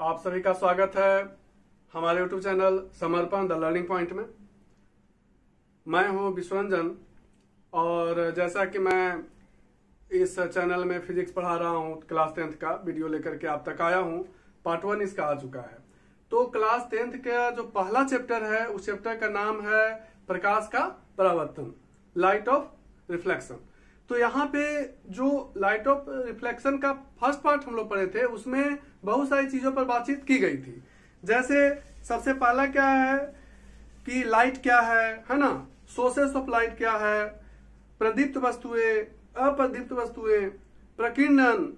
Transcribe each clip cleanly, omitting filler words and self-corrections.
आप सभी का स्वागत है हमारे YouTube चैनल समर्पण द लर्निंग पॉइंट में। मैं हूं विश्वरंजन और जैसा कि मैं इस चैनल में फिजिक्स पढ़ा रहा हूं, क्लास 10th का वीडियो लेकर के आप तक आया हूं। पार्ट 1 इसका आ चुका है। तो क्लास 10th का जो पहला चैप्टर है उस चैप्टर का नाम है प्रकाश का परावर्तन, लाइट ऑफ रिफ्लेक्शन। तो यहाँ पे जो लाइट ऑफ रिफ्लेक्शन का फर्स्ट पार्ट हम लोग पढ़े थे उसमें बहुत सारी चीजों पर बातचीत की गई थी। जैसे सबसे पहला क्या है कि लाइट क्या है ना, सोर्सेस ऑफ लाइट क्या है, प्रदीप्त वस्तुएं, अप्रदीप्त वस्तुएं, प्रकीर्णन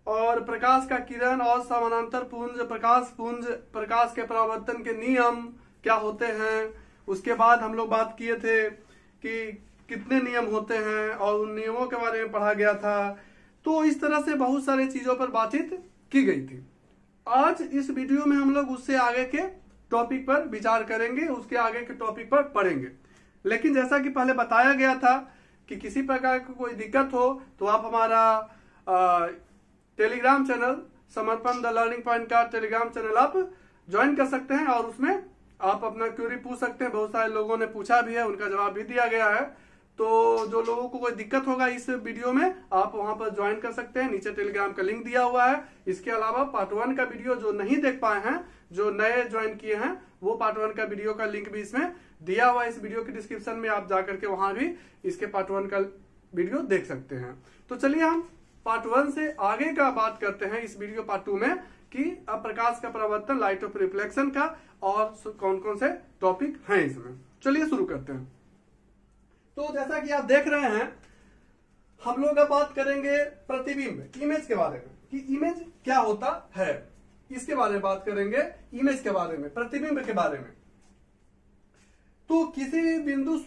और प्रकाश का किरण और समानांतर पुंज, प्रकाश पुंज, प्रकाश के परावर्तन के नियम क्या होते हैं। उसके बाद हम लोग बात किए थे कि कितने नियम होते हैं और उन नियमों के बारे में पढ़ा गया था। तो इस तरह से बहुत सारी चीजों पर बातचीत की गई थी। आज इस वीडियो में हम लोग उससे आगे के टॉपिक पर विचार करेंगे, उसके आगे के टॉपिक पर पढ़ेंगे। लेकिन जैसा कि पहले बताया गया था कि किसी प्रकार की कोई दिक्कत हो तो आप हमारा टेलीग्राम चैनल समर्पण द लर्निंग पॉइंट का टेलीग्राम चैनल आप ज्वाइन कर सकते हैं और उसमें आप अपना क्वेरी पूछ सकते हैं। बहुत सारे लोगों ने पूछा भी है, उनका जवाब भी दिया गया है। तो जो लोगों को कोई दिक्कत होगा इस वीडियो में आप वहां पर ज्वाइन कर सकते हैं। नीचे टेलीग्राम का लिंक दिया हुआ है। इसके अलावा पार्ट 1 का वीडियो जो नहीं देख पाए हैं, जो नए ज्वाइन किए हैं, वो पार्ट 1 का वीडियो का लिंक भी इसमें दिया हुआ है। इस वीडियो के डिस्क्रिप्शन में आप जाकर के वहां भी इसके पार्ट 1 का वीडियो देख सकते हैं। तो चलिए हम पार्ट 1 से आगे का बात करते हैं इस वीडियो पार्ट 2 में कि अब प्रकाश का परावर्तन, लाइट ऑफ रिफ्लेक्शन का और कौन कौन से टॉपिक हैं इसमें। चलिए शुरू करते हैं। तो जैसा कि आप देख रहे हैं, हम लोग अब बात करेंगे प्रतिबिंब, इमेज के बारे में कि इमेज क्या होता है, इसके बारे में बात करेंगे। इमेज के बारे में, प्रतिबिंब के बारे में। तो किसी भी बिंदु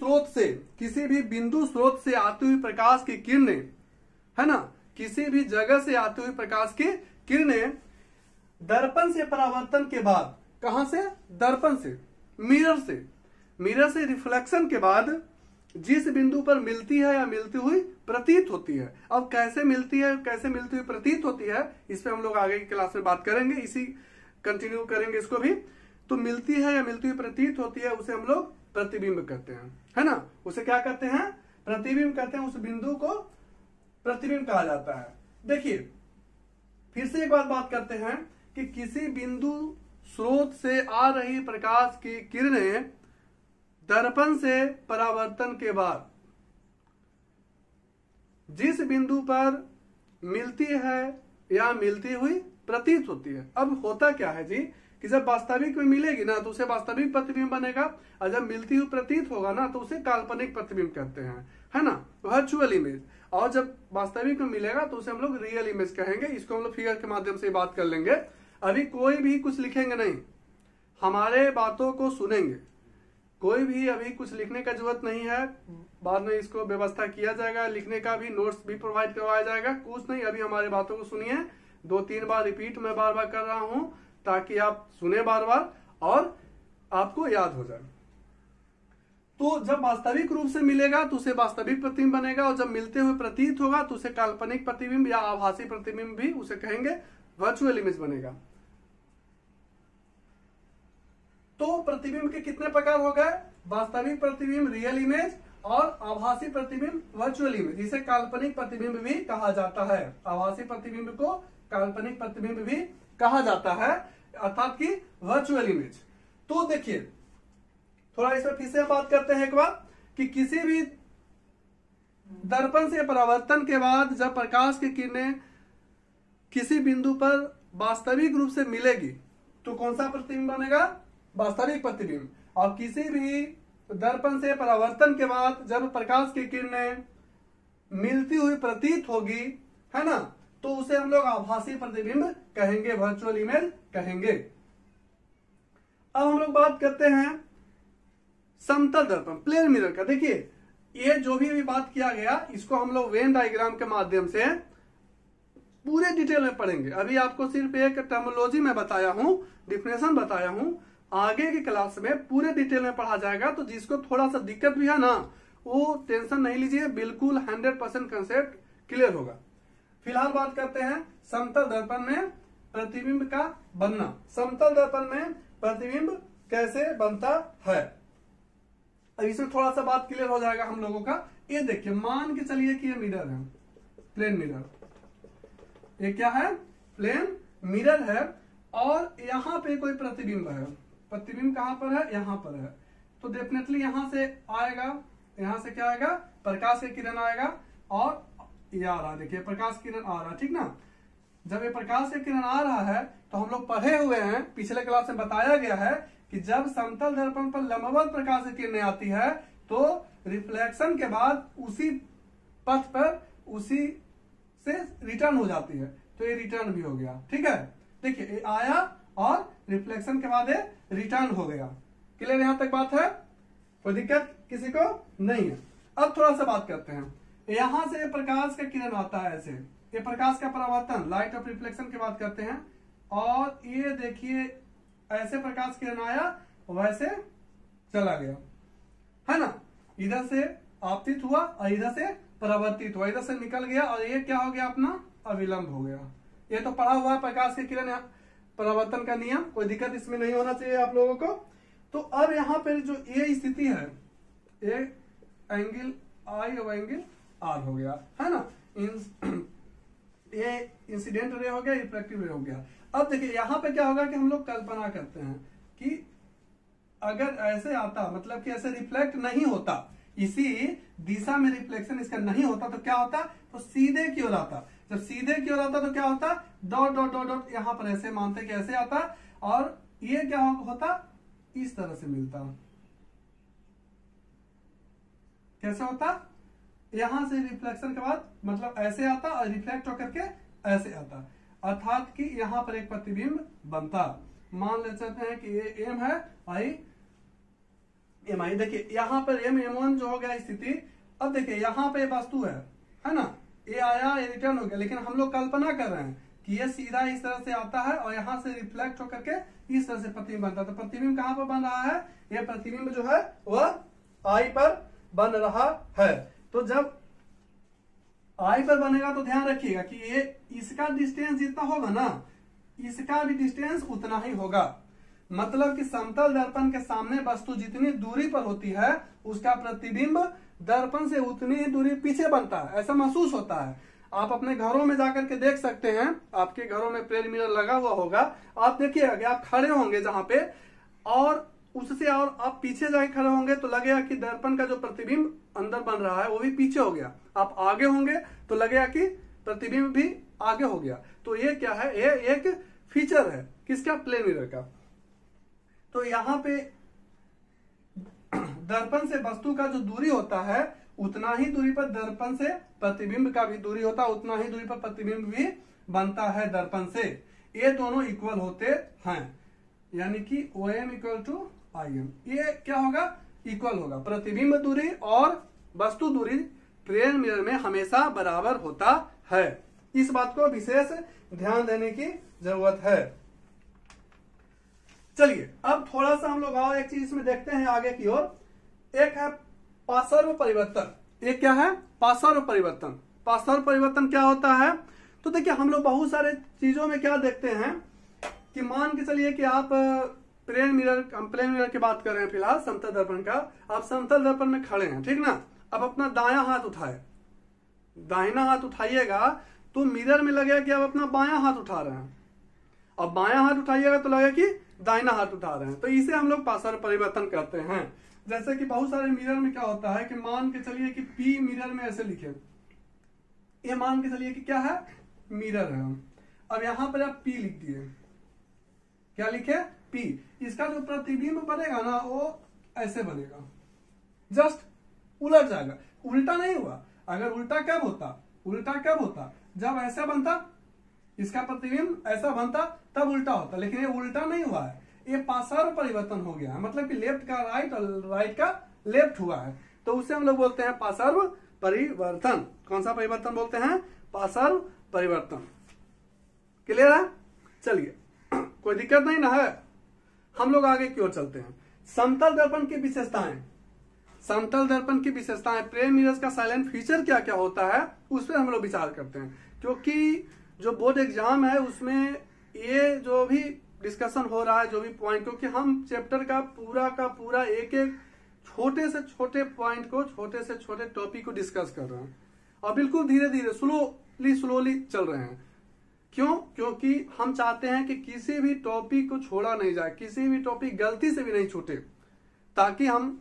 स्रोत से आती हुई प्रकाश की किरणें, है ना, किसी भी जगह से आती हुई प्रकाश की किरणें दर्पण से परावर्तन के बाद, कहां से? दर्पण से, मिरर से रिफ्लेक्शन के बाद जिस बिंदु पर मिलती है या मिलती हुई प्रतीत होती है। अब कैसे मिलती है, कैसे मिलती हुई प्रतीत होती है, इस पे हम लोग आगे की क्लास में बात करेंगे, इसी कंटिन्यू करेंगे इसको भी। तो मिलती है या मिलती हुई प्रतीत होती है, उसे हम लोग प्रतिबिंब कहते हैं, है ना। उसे क्या कहते हैं? प्रतिबिंब कहते हैं। उस बिंदु को प्रतिबिंब कहा जाता है। देखिए फिर से एक बात करते हैं कि किसी बिंदु स्रोत से आ रही प्रकाश की किरणें दर्पण से परावर्तन के बाद जिस बिंदु पर मिलती है या मिलती हुई प्रतीत होती है। अब होता क्या है जी कि जब वास्तविक में मिलेगी ना तो उसे वास्तविक प्रतिबिंब बनेगा, और जब मिलती हुई प्रतीत होगा ना तो उसे काल्पनिक प्रतिबिंब कहते हैं, है ना, वर्चुअल इमेज। और जब वास्तविक में मिलेगा तो उसे हम लोग रियल इमेज कहेंगे। इसको हम लोग फिगर के माध्यम से बात कर लेंगे। अभी कोई भी कुछ लिखेंगे नहीं, हमारे बातों को सुनेंगे। कोई भी अभी कुछ लिखने का जरूरत नहीं है, बाद में इसको व्यवस्था किया जाएगा, लिखने का भी, नोट्स भी प्रोवाइड करवाया जाएगा। कुछ नहीं, अभी हमारे बातों को सुनिए। 2-3 बार रिपीट मैं बार बार कर रहा हूं ताकि आप सुने बार बार और आपको याद हो जाए। तो जब वास्तविक रूप से मिलेगा तो उसे वास्तविक प्रतिबिंब बनेगा, और जब मिलते हुए प्रतीत होगा तो उसे काल्पनिक प्रतिबिंब या आभासी प्रतिबिंब भी उसे कहेंगे, वर्चुअल इमेज बनेगा। तो प्रतिबिंब के कितने प्रकार हो गए? वास्तविक प्रतिबिंब, रियल इमेज, और आभासी प्रतिबिंब, वर्चुअल इमेज। इसे काल्पनिक प्रतिबिंब भी कहा जाता है। आभासी प्रतिबिंब को काल्पनिक प्रतिबिंब भी कहा जाता है, अर्थात कि वर्चुअल इमेज। तो देखिए थोड़ा इस पर फिर से बात करते हैं एक बार कि किसी भी दर्पण से परावर्तन के बाद जब प्रकाश की किरणें किसी बिंदु पर वास्तविक रूप से मिलेगी तो कौन सा प्रतिबिंब बनेगा? वास्तविक प्रतिबिंब। और किसी भी दर्पण से परावर्तन के बाद जब प्रकाश की किरणें मिलती हुई प्रतीत होगी, है ना, तो उसे हम लोग आभासी प्रतिबिंब कहेंगे, वर्चुअल इमेज कहेंगे। अब हम लोग बात करते हैं समतल दर्पण, प्लेन मिरर का। देखिए ये जो भी अभी बात किया गया इसको हम लोग वेन डायग्राम के माध्यम से पूरे डिटेल में पढ़ेंगे। अभी आपको सिर्फ एक टर्मिनोलॉजी में बताया हूं, डिफिनेशन बताया हूं। आगे की क्लास में पूरे डिटेल में पढ़ा जाएगा। तो जिसको थोड़ा सा दिक्कत भी है ना, वो टेंशन नहीं लीजिए, बिल्कुल 100% कंसेप्ट क्लियर होगा। फिलहाल बात करते हैं समतल दर्पण में प्रतिबिंब का बनना, समतल दर्पण में प्रतिबिंब कैसे बनता है। अब इसमें थोड़ा सा बात क्लियर हो जाएगा हम लोगों का। ये देखिए, मान के चलिए कि ये मिरर है, प्लेन मिरर, ये क्या है, प्लेन मिरर है, और यहाँ पे कोई प्रतिबिंब है। प्रतिबिंब कहां पर है, यहाँ पर है, तो डेफिनेटली यहां से आएगा, यहां से क्या आएगा, प्रकाश का किरण आएगा, और ये आ रहा, देखिए प्रकाश किरण आ रहा, ठीक ना। जब ये प्रकाश का किरण आ रहा है तो हम लोग पढ़े हुए हैं, पिछले क्लास में बताया गया है कि जब समतल दर्पण पर लंबवत प्रकाश की किरणें आती है तो रिफ्लेक्शन के बाद उसी पथ पर उसी से रिटर्न हो जाती है, तो ये रिटर्न भी हो गया, ठीक है। देखिए ये आया और रिफ्लेक्शन के बाद ये रिटर्न हो गया। क्लियर यहां तक बात है, कोई दिक्कत किसी को नहीं है। अब थोड़ा सा बात करते हैं, यहां से प्रकाश का किरण आता है ऐसे, ये प्रकाश का परावर्तन, लाइट ऑफ रिफ्लेक्शन की बात करते हैं, और ये देखिए ऐसे प्रकाश किरण आया वैसे चला गया, है ना। इधर से आपतित हुआ और इधर से परावर्तित हुआ, इधर से निकल गया, और ये क्या हो गया, अपना अविलंब हो गया। ये तो पढ़ा हुआ है प्रकाश के किरण परावर्तन का नियम, कोई दिक्कत इसमें नहीं होना चाहिए आप लोगों को। तो अब यहाँ पे जो ये स्थिति है, ये एंगल आई और एंगल आर हो गया, है ना। ये इंसिडेंट रे हो गया, रिफ्लेक्टिव रे हो गया। अब देखिए यहाँ पे क्या होगा कि हम लोग कल्पना करते हैं कि अगर ऐसे आता, मतलब कि ऐसे रिफ्लेक्ट नहीं होता, इसी दिशा में रिफ्लेक्शन इसका नहीं होता, तो क्या होता, तो सीधे की ओर आता। जब सीधे की ओर आता तो क्या होता, डॉट डॉट डॉट डॉट, यहां पर ऐसे मानते कि ऐसे आता, और ये क्या होता, इस तरह से मिलता। कैसे होता, यहां से रिफ्लेक्शन के बाद मतलब ऐसे आता और रिफ्लेक्ट होकर के ऐसे आता, अर्थात कि यहां पर एक प्रतिबिंब बनता। मान ले सकते हैं कि ये एम है, आई एम आई। देखिए यहां पर एम एम1 जो हो गया स्थिति। अब देखिए यहां पे वस्तु है ना, ये आया, ये रिटर्न हो गया, लेकिन हम लोग कल्पना कर रहे हैं कि ये सीधा इस तरह से आता है और यहां से रिफ्लेक्ट होकर के इस तरह से प्रतिबिंब बनता है। तो प्रतिबिंब कहां पर बन रहा है, ये प्रतिबिंब जो है वह आई पर बन रहा है। तो जब आई पर बनेगा तो ध्यान रखिएगा कि ये इसका डिस्टेंस जितना होगा ना, इसका भी डिस्टेंस उतना ही होगा। मतलब कि समतल दर्पण के सामने वस्तु जितनी दूरी पर होती है उसका प्रतिबिंब दर्पण से उतनी ही दूरी पीछे बनता है, ऐसा महसूस होता है। आप अपने घरों में जाकर के देख सकते हैं, आपके घरों में प्लेन मिरर लगा हुआ होगा, आप देखिएगा कि आप खड़े होंगे जहां पे, और उससे और आप पीछे जाके खड़े होंगे तो लगेगा कि दर्पण का जो प्रतिबिंब अंदर बन रहा है वो भी पीछे हो गया। आप आगे होंगे तो लगेगा कि प्रतिबिंब भी आगे हो गया। तो ये क्या है, ये एक फीचर है किसका, प्लेन मिरर का। तो यहाँ पे दर्पण से वस्तु का जो दूरी होता है उतना ही दूरी पर दर्पण से प्रतिबिंब का भी दूरी होता है, उतना ही दूरी पर प्रतिबिंब भी बनता है दर्पण से। ये दोनों इक्वल होते हैं, यानी कि OM इक्वल टू IM, ये क्या होगा, इक्वल होगा। प्रतिबिंब दूरी और वस्तु दूरी प्लेन मिरर में हमेशा बराबर होता है। इस बात को विशेष ध्यान देने की जरूरत है। चलिए अब थोड़ा सा हम लोग और एक चीज इसमें देखते हैं आगे की ओर। एक है पार्श्व परिवर्तन। एक क्या है, पार्श्व परिवर्तन। पार्श्व परिवर्तन क्या होता है, तो देखिए हम लोग बहुत सारे चीजों में क्या देखते हैं कि मान के चलिए कि आप प्लेन मिरर की बात कर रहे हैं फिलहाल, समतल दर्पण का। आप समतल दर्पण में खड़े हैं, ठीक ना। अब अपना दायां हाथ उठाए, दाहिना हाथ उठाइएगा तो मिरर में लगेगा कि आप अपना बायां हाथ उठा रहे हैं, और बायां हाथ उठाइएगा तो लगेगा कि दाहिना हाथ उठा रहे हैं। तो इसे हम लोग पार्श्व परिवर्तन करते हैं। जैसे कि बहुत सारे मिरर में क्या होता है कि मान के चलिए कि P मिरर में ऐसे लिखे, ये मान के चलिए कि क्या है, मिरर है। अब यहां पर आप P लिख दिए, क्या लिखे, P। इसका जो प्रतिबिंब बनेगा ना वो ऐसे बनेगा, जस्ट उलट जाएगा, उल्टा नहीं हुआ। अगर उल्टा कब होता, उल्टा कब होता, जब ऐसा बनता, इसका प्रतिबिंब ऐसा बनता तब उल्टा होता, लेकिन ये उल्टा नहीं हुआ है, ये पार्श्व परिवर्तन हो गया है। मतलब कि लेफ्ट का राइट और राइट का लेफ्ट हुआ है, तो उसे हम लोग बोलते हैं पार्श्व परिवर्तन। कौन सा परिवर्तन बोलते हैं, पार्श्व परिवर्तन। क्लियर है, चलिए कोई दिक्कत नहीं ना है। हम लोग आगे की ओर चलते हैं। समतल दर्पण की विशेषताएं, समतल दर्पण की विशेषताएं, प्लेन मिरर्स का साइलेंट फीचर क्या क्या होता है उस पर हम लोग विचार करते हैं। क्योंकि जो बोर्ड एग्जाम है उसमें ये जो भी डिस्कशन हो रहा है, जो भी पॉइंट, क्योंकि हम चैप्टर का पूरा एक एक छोटे से छोटे पॉइंट को, छोटे से छोटे टॉपिक को डिस्कस कर रहे हैं और बिल्कुल धीरे धीरे स्लोली चल रहे हैं। क्यों? क्योंकि हम चाहते हैं कि किसी भी टॉपिक को छोड़ा नहीं जाए, किसी भी टॉपिक गलती से भी नहीं छूटे, ताकि हम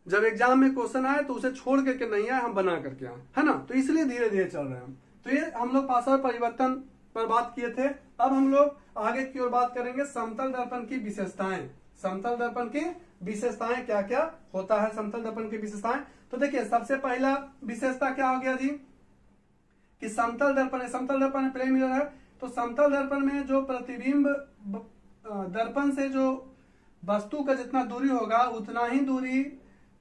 जब एग्जाम में क्वेश्चन आए तो उसे छोड़ करके नहीं आए, हम बना करके आए, है ना। तो इसलिए धीरे धीरे चल रहे हैं। तो ये हम लोग पार्श्व परिवर्तन पर बात किए थे। अब हम लोग आगे की ओर बात करेंगे समतल दर्पण की विशेषताएं। समतल दर्पण की विशेषताएं क्या क्या होता है, समतल दर्पण की विशेषताएं। तो देखिए, सबसे पहला विशेषता क्या हो गया जी कि समतल दर्पण है, समतल दर्पण में प्लेन मिरर है। तो समतल दर्पण में जो प्रतिबिंब दर्पण से जो वस्तु का जितना दूरी होगा उतना ही दूरी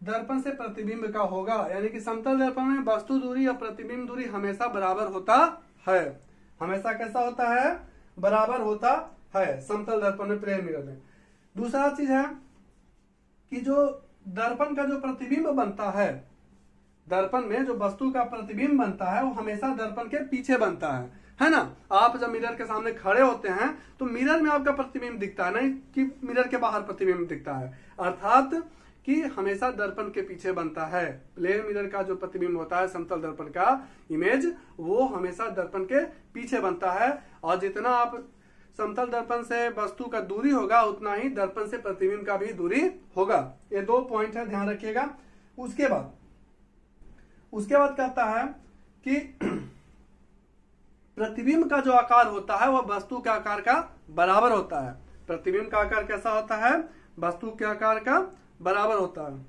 दर्पण से प्रतिबिंब का होगा। यानी कि समतल दर्पण में वस्तु दूरी और प्रतिबिंब दूरी हमेशा बराबर होता है। हमेशा कैसा होता है? बराबर होता है समतल दर्पण में, प्लेन मिरर में। दूसरा चीज है कि जो दर्पण का जो प्रतिबिंब बनता है, दर्पण में जो वस्तु का प्रतिबिंब बनता है वो हमेशा दर्पण के पीछे बनता है ना। आप जब मिरर के सामने खड़े होते हैं तो मिरर में आपका प्रतिबिंब दिखता है, नहीं कि मिरर के बाहर प्रतिबिंब दिखता है। अर्थात कि हमेशा दर्पण के पीछे बनता है। प्लेन मिरर का जो प्रतिबिंब होता है, समतल दर्पण का इमेज, वो हमेशा दर्पण के पीछे बनता है। और जितना आप समतल दर्पण से वस्तु का दूरी होगा उतना ही दर्पण से प्रतिबिंब का भी दूरी होगा। ये दो पॉइंट है, ध्यान रखिएगा। उसके बाद कहता है कि प्रतिबिंब का जो आकार होता है वह वस्तु के आकार का बराबर होता है। प्रतिबिंब का आकार कैसा होता है? वस्तु के आकार का बराबर होता है।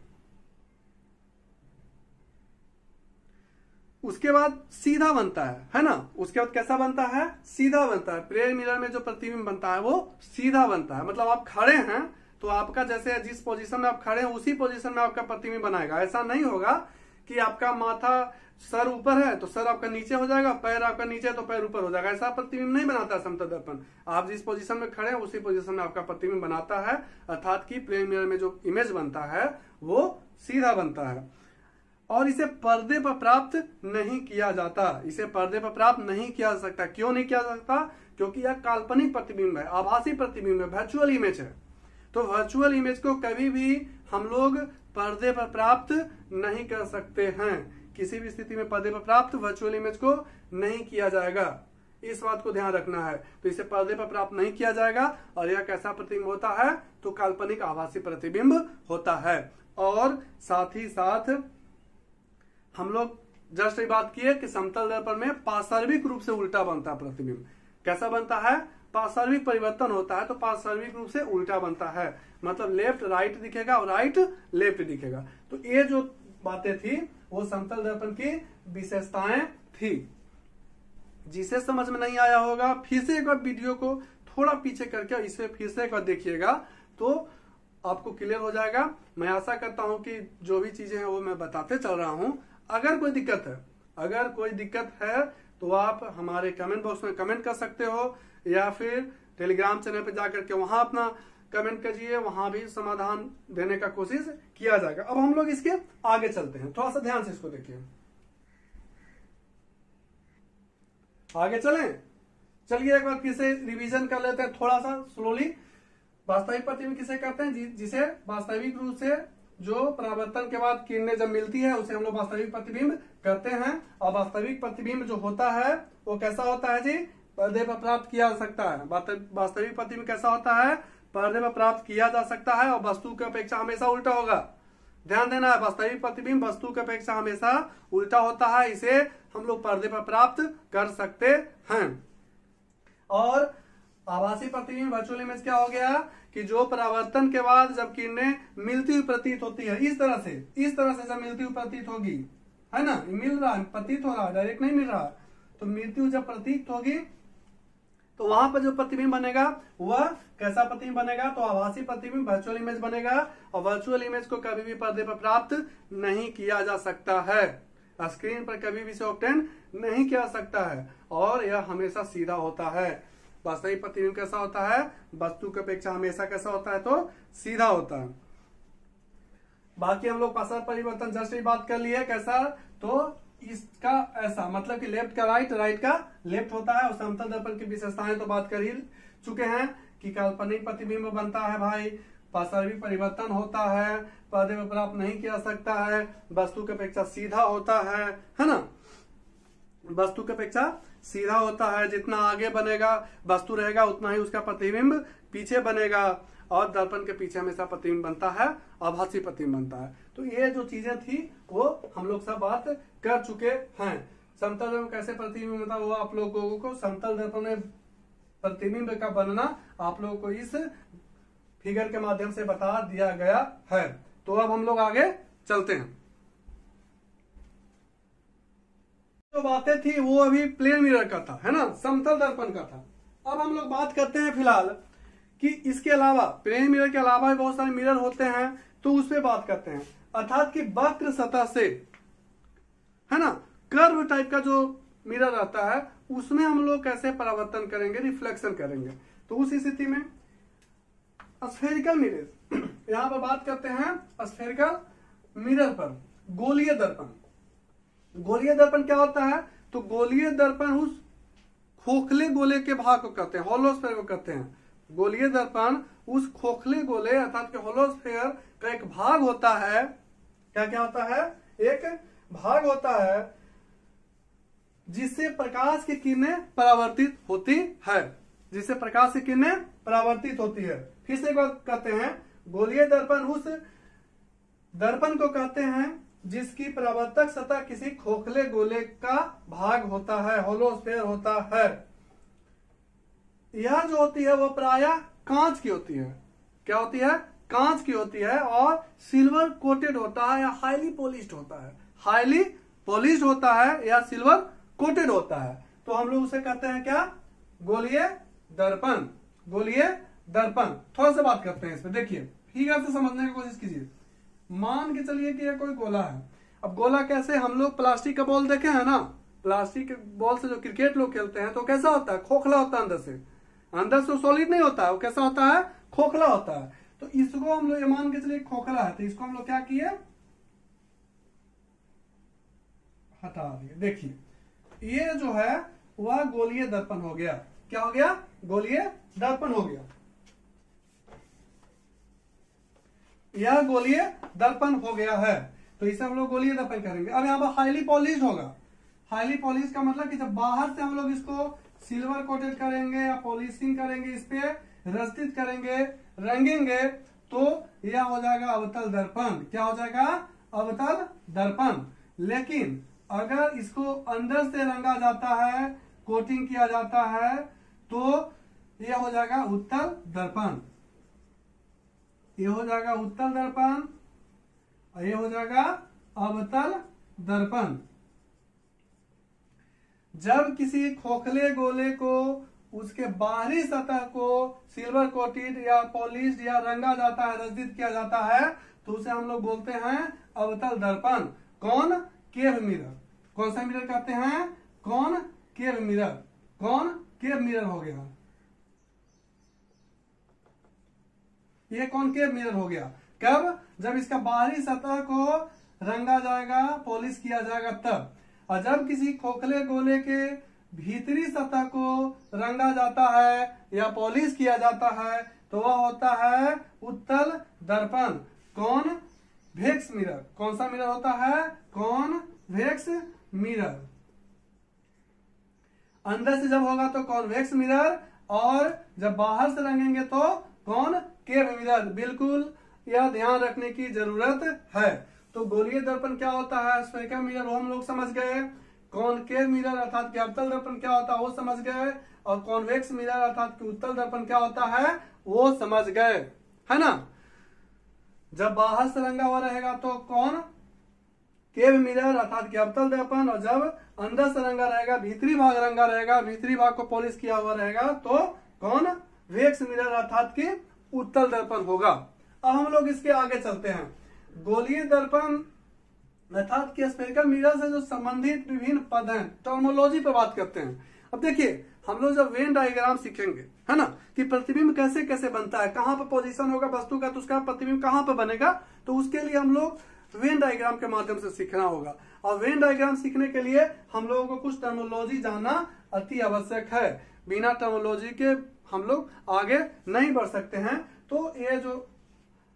उसके बाद सीधा बनता है ना। उसके बाद कैसा बनता है? सीधा बनता है। प्लेन मिरर में जो प्रतिबिंब बनता है वो सीधा बनता है। मतलब आप खड़े हैं तो आपका जैसे जिस पोजीशन में आप खड़े हैं उसी पोजीशन में आपका प्रतिबिंब बनाएगा। ऐसा नहीं होगा कि आपका माथा, सर ऊपर है तो सर आपका नीचे हो जाएगा, पैर आपका नीचे है तो पैर ऊपर हो जाएगा। ऐसा प्रतिबिंब नहीं बनाता समतल दर्पण। आप जिस पोजीशन में खड़े हैं उसी पोजीशन में आपका प्रतिबिंब बनाता है। अर्थात कि प्लेन मिरर में जो इमेज बनता है वो सीधा बनता है। और इसे पर्दे पर प्राप्त नहीं किया जाता। इसे पर्दे पर प्राप्त नहीं किया जा सकता। क्यों नहीं किया जा सकता? क्योंकि यह काल्पनिक प्रतिबिंब है, आभासी प्रतिबिंब है, वर्चुअल इमेज है। तो वर्चुअल इमेज को कभी भी हम लोग पर्दे पर प्राप्त नहीं कर सकते हैं। किसी भी स्थिति में पर्दे पर प्राप्त वर्चुअल इमेज को नहीं किया जाएगा। इस बात को ध्यान रखना है। तो इसे पर्दे पर प्राप्त नहीं किया जाएगा। और यह कैसा प्रतिबिंब होता है? तो काल्पनिक आभासी प्रतिबिंब होता है। और साथ ही साथ हम लोग जस्ट ये बात की है कि समतल दर्पण में पार्श्विक रूप से उल्टा बनता है प्रतिबिंब। कैसा बनता है? पार्श्विक परिवर्तन होता है तो पार्श्विक रूप से उल्टा बनता है। मतलब लेफ्ट राइट दिखेगा और राइट लेफ्ट दिखेगा। तो ये जो बातें थी वो समतल दर्पण की विशेषताएं थी। जिसे समझ में नहीं आया होगा फिर से एक बार वीडियो को थोड़ा पीछे करके इसे फिर से एक बार देखिएगा तो आपको क्लियर हो जाएगा। मैं आशा करता हूं कि जो भी चीजें हैं वो मैं बताते चल रहा हूं। अगर कोई दिक्कत है तो आप हमारे कमेंट बॉक्स में कमेंट कर सकते हो, या फिर टेलीग्राम चैनल पे जाकर के वहां अपना कमेंट कीजिए, वहां भी समाधान देने का कोशिश किया जाएगा। अब हम लोग इसके आगे चलते हैं। थोड़ा सा ध्यान से इसको देखिए। आगे चलिए एक बार फिर से रिवीजन कर लेते हैं थोड़ा सा स्लोली। वास्तविक प्रतिबिंब किसे कहते हैं? जिसे वास्तविक रूप से जो परावर्तन के बाद किरणें जब मिलती है उसे हम लोग वास्तविक प्रतिबिंब कहते हैं। और वास्तविक प्रतिबिंब जो होता है वो कैसा होता है जी? पर्दे पर प्राप्त किया जा सकता है। वास्तविक प्रतिबिंब कैसा होता है? पर्दे पर प्राप्त किया जा सकता है और वस्तु की अपेक्षा हमेशा उल्टा होगा। ध्यान देना है, वास्तविक प्रतिबिंब वस्तु की अपेक्षा हमेशा उल्टा होता है। इसे हम लोग पर्दे पर प्राप्त कर सकते हैं। और आभासी प्रतिबिंब वर्चुअल इमेज क्या हो गया कि जो परावर्तन के बाद जब किरणें मिलती हुई प्रतीत होती है, इस तरह से जब मिलती हुई प्रतीत होगी, है ना, मिल रहा है, प्रतीत हो रहा है, डायरेक्ट नहीं मिल रहा। तो मिलती हुई जब प्रतीत होगी तो वहां पर जो प्रतिबिंब बनेगा वह कैसा प्रतिबिंब बनेगा? तो आभासी प्रतिबिंब वर्चुअल इमेज बनेगा। और वर्चुअल इमेज को कभी भी पर्दे पर प्राप्त नहीं किया जा सकता है। स्क्रीन पर कभी भी इसे ऑब्टेन नहीं किया जा सकता है और यह हमेशा सीधा होता है। वास्तविक प्रतिबिंब कैसा होता है? वस्तु की अपेक्षा हमेशा कैसा होता है? तो सीधा होता है। बाकी हम लोग पार्श्व परिवर्तन जस्ट ही बात कर लिए। कैसा? तो इसका ऐसा, मतलब कि लेफ्ट का राइट, राइट का लेफ्ट होता है। और समतल दर्पण की विशेषताएं तो बात कर ही चुके हैं कि काल्पनिक प्रतिबिंब बनता है भाई, पार्श्विक परिवर्तन होता है, पर्दे में प्राप्त नहीं किया सकता है, वस्तु की अपेक्षा सीधा होता है ना, वस्तु की अपेक्षा सीधा होता है, जितना आगे बनेगा वस्तु रहेगा उतना ही उसका प्रतिबिंब पीछे बनेगा, और दर्पण के पीछे हमेशा प्रतिबिंब बनता है, आभासी प्रतिबिंब बनता है। तो ये जो चीजें थी वो हम लोग सब बात कर चुके हैं। समतल दर्पण कैसे प्रतिबिंब बनता है वो आप लोगों को समतल दर्पण में प्रतिबिंब का बनना आप लोगों को इस फिगर के माध्यम से बता दिया गया है। तो अब हम लोग आगे चलते हैं। जो बातें थी वो अभी प्लेन मिरर का था, है ना, समतल दर्पण का था। अब हम लोग बात करते हैं फिलहाल कि इसके अलावा, प्लेन मिरर के अलावा भी बहुत सारे मिरर होते हैं, तो उस पर बात करते हैं। अर्थात कि वक्र सतह से, है ना, कर्व टाइप का जो मिरर आता है उसमें हम लोग कैसे परावर्तन करेंगे, रिफ्लेक्शन करेंगे। तो उस स्थिति में स्फेरिकल मिरर, यहां पर बात करते हैं स्फेरिकल मिरर पर। गोलीय दर्पण, गोलीय दर्पण क्या होता है? तो गोलीय दर्पण उस खोखले गोले के भाग को कहते हैं, होलोस्फेयर को कहते हैं। गोलीय दर्पण उस खोखले गोले अर्थात के होलोस्फेयर का एक भाग होता है। क्या क्या होता है? एक भाग होता है जिससे प्रकाश की किरणें परावर्तित होती है, जिससे प्रकाश की किरणें परावर्तित होती है। फिर से एक बार कहते हैं, गोलीय दर्पण उस दर्पण को कहते हैं जिसकी परावर्तक सतह किसी खोखले गोले का भाग होता है, होलोस्फेयर होता है। यह जो होती है वो प्रायः कांच की होती है। क्या होती है? कांच की होती है और सिल्वर कोटेड होता है या हाईली पॉलिश्ड होता है। हाईली पॉलिश्ड होता है या सिल्वर कोटेड होता है। तो हम लोग उसे कहते हैं क्या? गोलीय दर्पण। गोलीय दर्पण। थोड़ा सा बात करते हैं इस पे, देखिए ठीक है, समझने की कोशिश कीजिए। मान के चलिए कि यह कोई गोला है। अब गोला कैसे, हम लोग प्लास्टिक का बॉल देखे हैं ना, प्लास्टिक के बॉल से जो क्रिकेट लोग खेलते हैं तो कैसा होता है? खोखला होता है अंदर से, अंदर से सॉलिड नहीं होता है, वो कैसा होता है? खोखला होता है। तो इसको हम लोग मान के चलिए खोखला है, तो इसको हम लोग क्या किए? हटा दिए। देखिए ये जो है वह गोलीय दर्पण हो गया। क्या हो गया? गोलीय दर्पण हो गया। यह गोलीय दर्पण हो गया है, तो इसे हम लोग गोलीय दर्पण करेंगे। अब यहाँ पर हाईली पॉलिश होगा। हाईली पॉलिश का मतलब कि जब बाहर से हम लोग इसको सिल्वर कोटेड करेंगे या पॉलिशिंग करेंगे, इस पे रस्तित करेंगे, रंगेंगे, तो यह हो जाएगा अवतल दर्पण। क्या हो जाएगा? अवतल दर्पण। लेकिन अगर इसको अंदर से रंगा जाता है, कोटिंग किया जाता है, तो यह हो जाएगा उत्तल दर्पण। ये हो जाएगा उत्तल दर्पण और ये हो जाएगा अवतल दर्पण। जब किसी खोखले गोले को उसके बाहरी सतह को सिल्वर कोटेड या पॉलिश्ड या रंगा जाता है, रंजित किया जाता है, तो उसे हम लोग बोलते हैं अवतल दर्पण। कौन? केव मिरर। कौन सा मिरर कहते हैं? कौन? केव मिरर। कौन? केव मिरर हो गया। ये कॉनकेव मिरर हो गया। कब? जब इसका बाहरी सतह को रंगा जाएगा, पॉलिश किया जाएगा तब। और जब किसी खोखले गोले के भीतरी सतह को रंगा जाता है या पॉलिश किया जाता है, तो वह होता है उत्तल दर्पण। Convex mirror. कौन सा मिरर होता है? Convex mirror. अंदर से जब होगा तो कॉन्वेक्स मिरर, और जब बाहर से रंगेंगे तो कॉनकेव मिरर। बिल्कुल यह ध्यान रखने की जरूरत है। तो गोलीय दर्पण क्या होता है, स्फेरिकल मिरर वो हम लोग समझ गए, कॉनकेव मिरर अर्थात कि अवतल दर्पण क्या होता है वो समझ गए, और कॉन्वेक्स मिरर अर्थात कि उत्तल दर्पण क्या होता है वो समझ गए, है ना। जब बाहर से रंगा हुआ रहेगा तो कॉनकेव मिरर अर्थात कि अवतल दर्पण, और जब अंदर से रंगा रहेगा, भीतरी भाग रंगा रहेगा, भीतरी भाग को पॉलिश किया हुआ रहेगा, तो कॉन्वेक्स मिरर अर्थात कि उत्तल दर्पण होगा। अब हम लोग इसके आगे चलते हैं। गोलीय दर्पण अर्थात कि स्फेरिकल मिरर से जो संबंधित विभिन्न पद हैं, टर्मोलॉजी पर बात करते हैं। अब देखिए हम लोग जब वेन डायग्राम सीखेंगे, है ना, कि प्रतिबिंब कैसे कैसे बनता है, कहां पर पोजीशन होगा वस्तु का, तो उसका प्रतिबिंब कहां पर बनेगा, तो उसके लिए हम लोग वेन डायग्राम के माध्यम से सीखना होगा। और वेन डायग्राम सीखने के लिए हम लोगों को कुछ टर्मिनोलॉजी जानना अति आवश्यक है। बिना टर्मिनोलॉजी के हम लोग आगे नहीं बढ़ सकते हैं। तो ये जो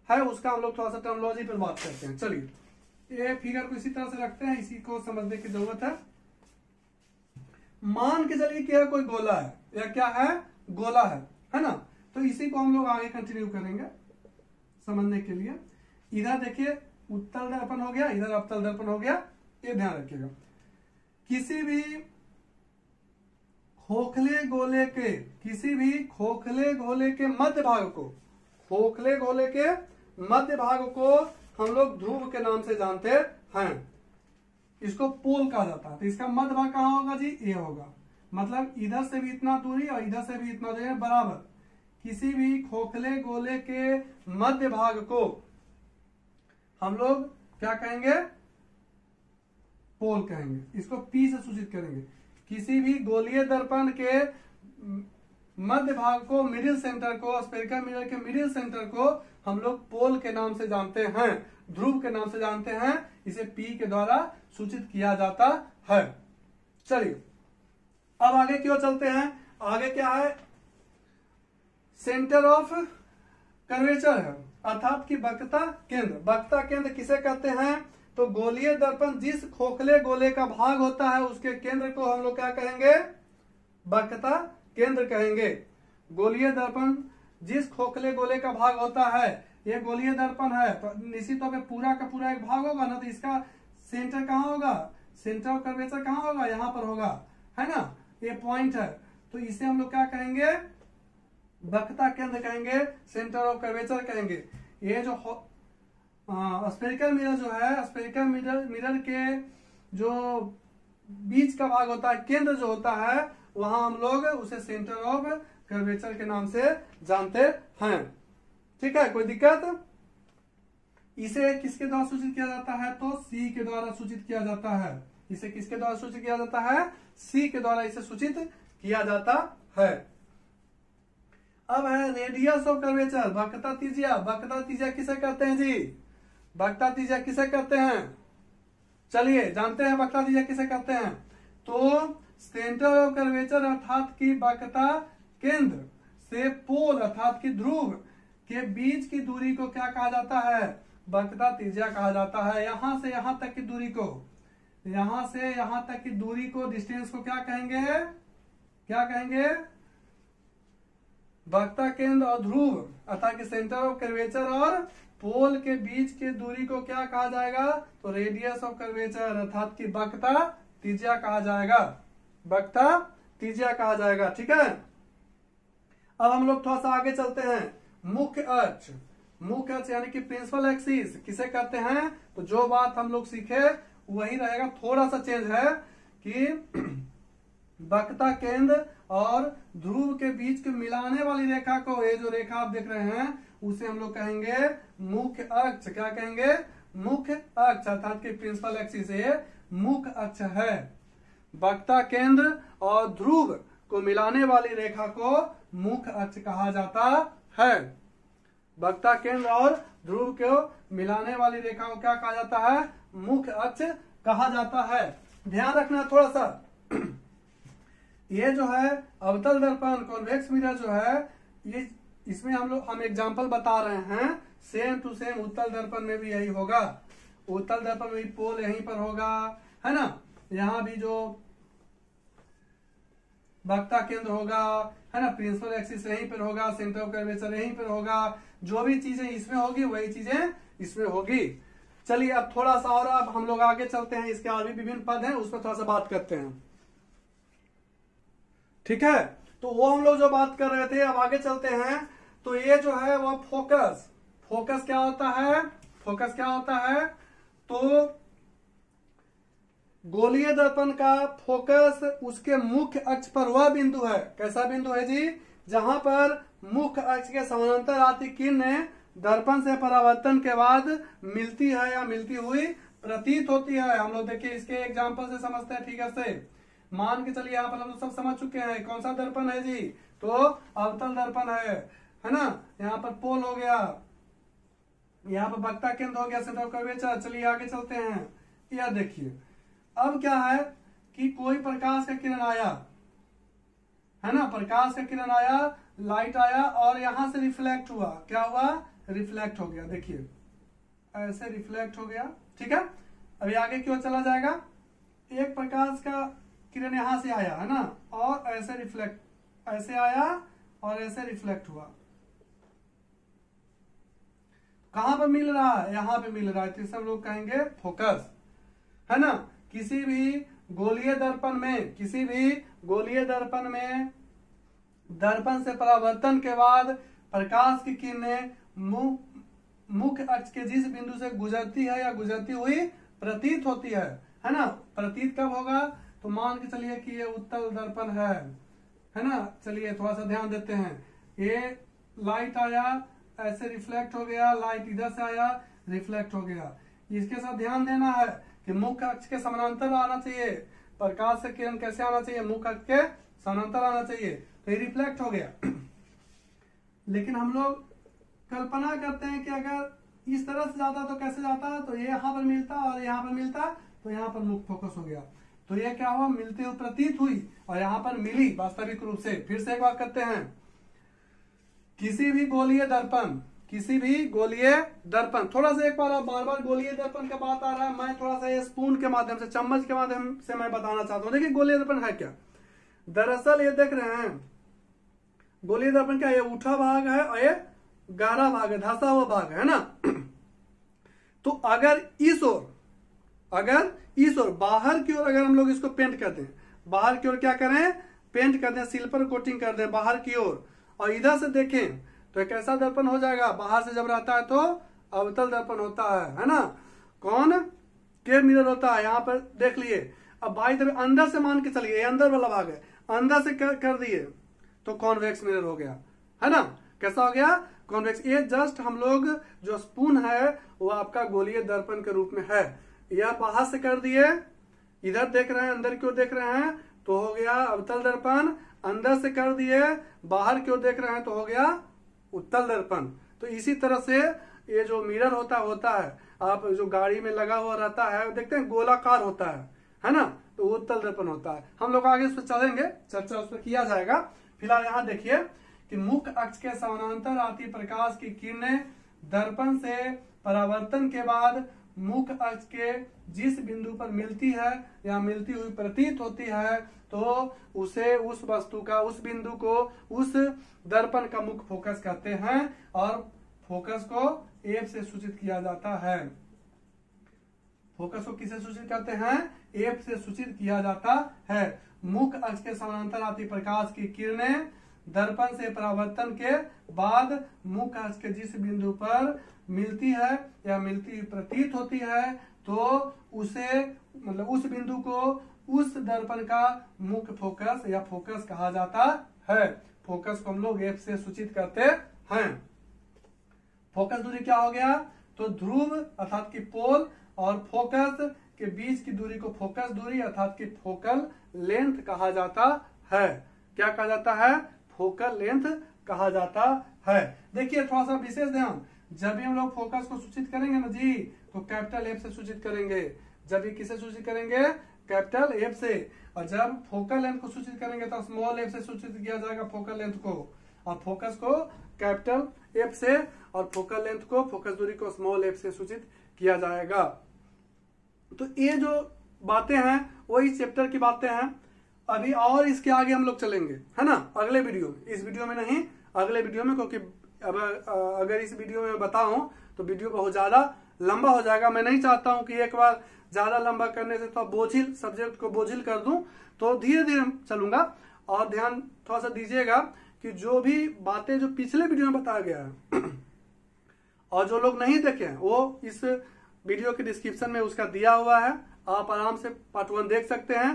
है उसका हम लोग थोड़ा सा टर्मिनोलॉजी पर बात करते हैं। चलिए ये फिगर को इसी तरह से रखते हैं, इसी को समझने की जरूरत है। मान के चलिए कि यह कोई गोला है, या क्या है, गोला है ना। तो इसी को हम लोग आगे कंटिन्यू करेंगे समझने के लिए। इधर देखिए उत्तल दर्पण हो गया, इधर अवतल दर्पण हो गया, ये ध्यान रखिएगा। किसी भी खोखले गोले के मध्य भाग को, खोखले गोले के मध्य भाग को हम लोग ध्रुव के नाम से जानते हैं। इसको पोल कहा जाता है। तो इसका मध्य भाग कहाँ होगा जी, ये होगा। मतलब इधर से भी इतना दूरी और इधर से भी इतना दूरी बराबर। किसी भी खोखले गोले के मध्य भाग को हम लोग क्या कहेंगे, पोल कहेंगे। इसको पी से सूचित करेंगे। किसी भी गोलीय दर्पण के मध्य भाग को, मिडिल सेंटर को, स्फेरिकल मिरर के मिडिल सेंटर को हम लोग पोल के नाम से जानते हैं, ध्रुव के नाम से जानते हैं। इसे पी के द्वारा सूचित किया जाता है। चलिए अब आगे क्यों चलते हैं। आगे क्या है, सेंटर ऑफ कर्वेचर है, अर्थात कि वक्रता केंद्र। वक्रता केंद्र किसे कहते हैं, तो गोलीय दर्पण जिस खोखले गोले का भाग होता है उसके केंद्र को हम लोग क्या कहेंगे, वक्रता केंद्र कहेंगे। गोलीय दर्पण जिस खोखले गोले का भाग होता है, ये गोलीय दर्पण है तो निश्चित तौर पे पूरा का पूरा एक भाग होगा ना। तो इसका सेंटर कहाँ होगा, सेंटर ऑफ कर्वेचर कहाँ होगा, यहाँ पर होगा, है ना। ये पॉइंट है। तो इसे हम लोग क्या कहेंगे, वक्रता केंद्र कहेंगे, सेंटर ऑफ कर्वेचर कहेंगे। ये जो स्फेरिकल मिरर जो है, स्फेरिकल मिरर के जो बीच का भाग होता है, केंद्र जो होता है, वहां हम लोग उसे सेंटर ऑफ कर्वेचर के नाम से जानते हैं। ठीक है, कोई दिक्कत। इसे किसके द्वारा सूचित किया जाता है, तो सी के द्वारा सूचित किया जाता है। इसे किसके द्वारा सूचित किया जाता है, सी के द्वारा इसे सूचित किया जाता है। अब है रेडियस ऑफ कर्वेचर, वक्रता त्रिज्या। वक्रता त्रिज्या किसे कहते हैं जी, वक्रता त्रिज्या किसे कहते हैं, चलिए जानते हैं वक्रता त्रिज्या किसे कहते हैं। तो सेंटर ऑफ कर्वेचर अर्थात की वक्रता केंद्र से पोल अर्थात की ध्रुव के बीच की दूरी को क्या कहा जाता है, वक्रता त्रिज्या कहा जाता है। यहां से यहां तक की दूरी को, यहां से यहां तक की दूरी को, डिस्टेंस को क्या कहेंगे, क्या कहेंगे, वक्रता केंद्र और ध्रुव अर्थात कि सेंटर ऑफ कर्वेचर और पोल के बीच की दूरी को क्या कहा जाएगा, तो रेडियस ऑफ कर्वेचर अर्थात कि वक्रता त्रिज्या कहा जाएगा, वक्रता त्रिज्या कहा जाएगा। ठीक है, अब हम लोग थोड़ा सा आगे चलते हैं। मुख्य अक्ष, मुख्य अक्ष यानी कि प्रिंसिपल एक्सिस किसे कहते हैं, तो जो बात हम लोग सीखे वही रहेगा, थोड़ा सा चेंज है कि वक्रता केंद्र और ध्रुव के बीच के मिलाने वाली रेखा को, ये जो रेखा आप देख रहे हैं उसे हम लोग कहेंगे मुख्य अक्ष। क्या कहेंगे, मुख्य अक्ष अर्थात कि प्रिंसिपल एक्सिस ये मुख्य अक्ष है। वक्रता केंद्र और ध्रुव को मिलाने वाली रेखा को मुख्य अक्ष कहा जाता है। वक्रता केंद्र और ध्रुव को मिलाने वाली रेखा को क्या कहा जाता है, मुख्य अक्ष कहा जाता है। ध्यान रखना थोड़ा सा, ये जो है अवतल दर्पण कॉन्वेक्स मिरर जो है, ये इसमें हम एग्जांपल बता रहे हैं। सेम टू सेम उत्तल दर्पण में भी यही होगा। उत्तल दर्पण में भी पोल यहीं पर होगा, है ना। यहाँ भी जो वक्रता केंद्र होगा, है ना, प्रिंसिपल एक्सिस यहीं पर होगा, सेंटर ऑफ कर्वेचर यहीं पर होगा। जो भी चीजें इसमें होगी वही चीजें इसमें होगी। चलिए अब थोड़ा सा और अब हम लोग आगे चलते हैं। इसके और भी विभिन्न पद हैं, उस पर थोड़ा सा बात करते हैं। ठीक है, तो वो हम लोग जो बात कर रहे थे, अब आगे चलते हैं। तो ये जो है वो फोकस, फोकस क्या होता है, फोकस क्या होता है, तो गोलीय दर्पण का फोकस उसके मुख्य अक्ष पर वह बिंदु है। कैसा बिंदु है जी, जहां पर मुख्य अक्ष के समानांतर आती किरणें दर्पण से परावर्तन के बाद मिलती है या मिलती हुई प्रतीत होती है। हम लोग देखिए इसके एग्जांपल से समझते हैं। ठीक है, से मान के चलिए यहाँ पर हम लोग सब समझ चुके हैं कौन सा दर्पण है जी, तो अवतल दर्पण है ना। यहाँ पर पोल हो गया, यहाँ पर वक्ता केंद्र हो गया, सेंटर ऑफ कर्वेचर। चलिए आगे चलते हैं। यह देखिए अब क्या है कि कोई प्रकाश का किरण आया है ना, प्रकाश का किरण आया, लाइट आया और यहां से रिफ्लेक्ट हुआ। क्या हुआ? रिफ्लेक्ट हो गया। देखिए ऐसे रिफ्लेक्ट हो गया, ठीक है। अभी आगे क्यों चला जाएगा, एक प्रकाश का किरण यहां से आया है ना, और ऐसे रिफ्लेक्ट, ऐसे आया और ऐसे रिफ्लेक्ट हुआ। कहां पर मिल रहा है? यहां पे मिल रहा है, तो सब लोग कहेंगे फोकस, है ना। किसी भी गोलीय दर्पण में, किसी भी गोलीय दर्पण में दर्पण से परावर्तन के बाद प्रकाश की किरणें मुख्य अक्ष के जिस बिंदु से गुजरती है या गुजरती हुई प्रतीत होती है ना। प्रतीत कब होगा? तो मान के चलिए कि ये उत्तल दर्पण है ना। चलिए थोड़ा सा ध्यान देते हैं। ये लाइट आया, ऐसे रिफ्लेक्ट हो गया, लाइट इधर से आया, रिफ्लेक्ट हो गया। इसके साथ ध्यान देना है कि मुख्य अक्ष के समानांतर आना चाहिए। प्रकाश से किरण कैसे आना चाहिए? मुख्य अक्ष के समानांतर आना चाहिए, तो ये रिफ्लेक्ट हो गया। लेकिन हम लोग कल्पना करते हैं कि अगर इस तरह से जाता तो कैसे जाता, तो ये यहां पर मिलता और यहां पर मिलता, तो यहां पर मुख्य फोकस हो गया। तो ये क्या हुआ? मिलते हुए प्रतीत हुई और यहां पर मिली वास्तविक रूप से। फिर से एक बार करते हैं। किसी भी गोलीय दर्पण, किसी भी गोलीय दर्पण, थोड़ा सा एक बार बार बार गोलीय दर्पण का बात आ रहा है, मैं थोड़ा सा स्पून के माध्यम से, चम्मच के माध्यम से मैं बताना चाहता हूं। देखिए गोलीय दर्पण है क्या। दरअसल ये देख रहे हैं गोलीय दर्पण क्या, ये उठा भाग है और ये गहरा भाग है, धंसा हुआ भाग है ना। तो अगर इस ओर बाहर की ओर अगर हम लोग इसको पेंट कर दें, बाहर की ओर क्या करें? पेंट कर दें, सिल्वर कोटिंग कर दें बाहर की ओर, और इधर से देखें तो एक ऐसा दर्पण हो जाएगा। बाहर से जब रहता है तो अवतल दर्पण होता है ना। कौन? केव मिरर होता है। यहां पर देख लिए। अब बाई तरफ अंदर से मान के चलिए, ये अंदर वाला भाग है, अंदर से कर दिए तो कॉन्वेक्स मिरर हो गया, है ना। कैसा हो गया? कॉन्वेक्स। ये जस्ट हम लोग जो स्पून है वो आपका गोलीय दर्पण के रूप में है। यह बाहर से कर दिए, इधर देख रहे हैं, अंदर की ओर देख रहे हैं तो हो गया अवतल दर्पण। अंदर से कर दिए, बाहर की ओर देख रहे हैं तो हो गया उत्तल दर्पण। तो इसी तरह से ये जो मिरर होता है, आप जो गाड़ी में लगा हुआ रहता है देखते हैं गोलाकार होता है ना, तो उत्तल दर्पण होता है। हम लोग आगे उस पर चलेंगे, चर्चा उस पर किया जाएगा। फिलहाल यहाँ देखिए कि मुख्य अक्ष के समानांतर आती प्रकाश की किरणें दर्पण से परावर्तन के बाद मुख्य अक्ष के जिस बिंदु पर मिलती है या मिलती हुई प्रतीत होती है, तो उसे, उस वस्तु का, उस बिंदु को उस दर्पण का मुख्य फोकस कहते हैं और फोकस को एफ से सूचित किया जाता है। फोकस को किसे सूचित करते हैं? एफ से सूचित किया जाता है। मुख्य अक्ष के समानांतर आती प्रकाश की किरणें दर्पण से परावर्तन के बाद मुख्य अक्ष के जिस बिंदु पर मिलती है या मिलती हुई प्रतीत होती है, तो उसे, मतलब उस बिंदु को उस दर्पण का मुख्य फोकस या फोकस कहा जाता है। फोकस को हम लोग एफ से सूचित करते हैं। फोकस दूरी क्या हो गया? तो ध्रुव अर्थात की पोल और फोकस के बीच की दूरी को फोकस दूरी अर्थात की फोकल लेंथ कहा जाता है। क्या कहा जाता है? फोकल लेंथ कहा जाता है। देखिए थोड़ा सा विशेष ध्यान, जब भी हम लोग फोकस को सूचित करेंगे ना जी, तो कैपिटल एफ से सूचित करेंगे। जब भी किसे सूचित करेंगे? कैपिटल एफ से। और जब फोकल लेंथ को सूचित करेंगे तो स्मॉल एफ से सूचित किया जाएगा फोकल लेंथ को, और फोकस को कैपिटल एफ से और फोकल लेंथ को, फोकस दूरी को स्मॉल एफ से सूचित किया जाएगा। तो ये जो बातें हैं वही चैप्टर की बातें हैं। अभी और इसके आगे हम लोग चलेंगे, है ना, अगले वीडियो में। इस वीडियो में नहीं, अगले वीडियो में, क्योंकि अब अगर इस वीडियो में बताऊं तो वीडियो बहुत ज्यादा लंबा हो जाएगा। मैं नहीं चाहता हूं कि एक बार ज्यादा लंबा करने से तो बोझिल, सब्जेक्ट को बोझिल कर दूं, तो धीरे धीरे चलूंगा। और ध्यान थोड़ा सा दीजिएगा कि जो भी बातें जो पिछले वीडियो में बताया गया है और जो लोग नहीं देखे हैं वो इस वीडियो के डिस्क्रिप्शन में उसका दिया हुआ है, आप आराम से पार्ट 1 देख सकते हैं।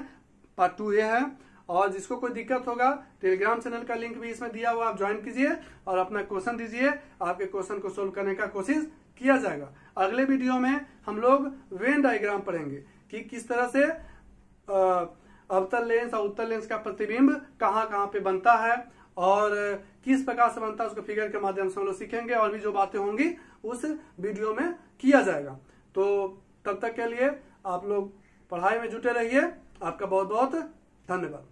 पार्ट 2 ये है, और जिसको कोई दिक्कत होगा टेलीग्राम चैनल का लिंक भी इसमें दिया हुआ, आप ज्वाइन कीजिए और अपना क्वेश्चन दीजिए, आपके क्वेश्चन को सोल्व करने का कोशिश किया जाएगा। अगले वीडियो में हम लोग वेन डायग्राम पढ़ेंगे कि किस तरह से अवतल लेंस और उत्तल लेंस का प्रतिबिंब कहाँ कहाँ पे बनता है, और किस प्रकार से बनता है उसको फिगर के माध्यम से हम लोग सीखेंगे, और भी जो बातें होंगी उस वीडियो में किया जाएगा। तो तब तक के लिए आप लोग पढ़ाई में जुटे रहिए। आपका बहुत बहुत धन्यवाद।